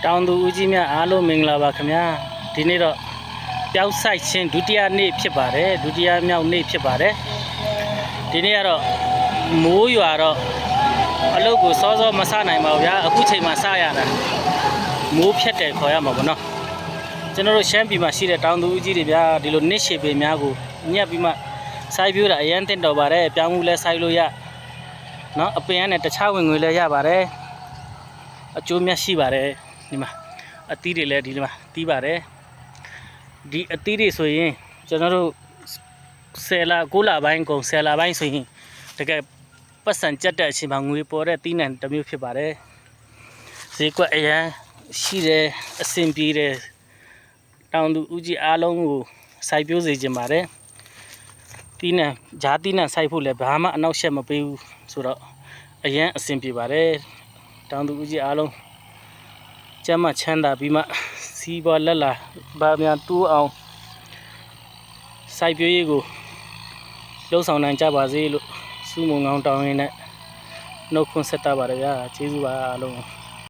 တောင်သူဦးကြီးများအားလုံးမင်္ဂလာပါခင်ဗျာဒီနေ့တော့ပျောက်ဆိုင်ခြင်းဒုတိယနေ့ဖြစ်ပါတယ်ဒုတိယမြောက်နေ့ဖြစ်ပါတယ်ဒီနေ့ကတော့မိုးရွာတော့အလုပ်ကိုစောစောမစနိုင်ပါဘူးဗျာအခုချိန်မှစရတာမိုးဖြတ်တယ်ခေါ်ရမှာပေါ့နော်ကျွန်တော်တို့ရှမ်းပြည်မှာရှိတဲ့တောင်သူဦးကြီးတွေဗျာဒီလိုနစ်ရှည်ပေများကိုညက်ပြီးမှစိုက်ပြိုးတာအရန်တင်တော်ပါတယ်ပြောင်းမှုလဲစိုက်လို့ရနော်အပင်ရနဲ့တခြားဝင်ငွေလဲရပါတယ်အကျိုးမြတ်ရှိပါတယ်ဒီမှာအသီးတွေလည်းဒီမှာတီးပါတယ်ဒီအသီးတွေဆိုရင်ကျွန်တော်တို့10လ9လပိုင်းကုန်10လပိုင်းဆိုရင်တကယ်ပတ်စံကြက်တဲ့အချိန်မှာငွေပေါ်တဲ့တီးနှံတစ်မျိုးဖြစ်ပါတယ်ဈေးကွက်အရန်ရှိတယ်အဆင်ပြေတယ်တောင်သူဦးကြီးအားလုံးကိုစိုက်ပျိုးစေခြင်းပါတယ်တီးနှံဂျားတီးနှံစိုက်ဖို့လည်းဘာမှအနောက်ရှက်မပေးဘူးဆိုတော့အရန်အဆင်ပြေပါတယ်တောင်သူဦးကြီးအားလုံးကျမ်းမချမ်းသာပြီးမှစီးပွားလက်လာဘာများတိုးအောင်စိုက်ပျိုးရေးကိုလှုပ်ဆောင်နိုင်ကြပါစေလို့စုမုံကောင်းတောင်းရင်းနဲ့နှုတ်ခွန်းဆက်တာပါတယ်ဗျာကျေးဇူးပါအားလုံး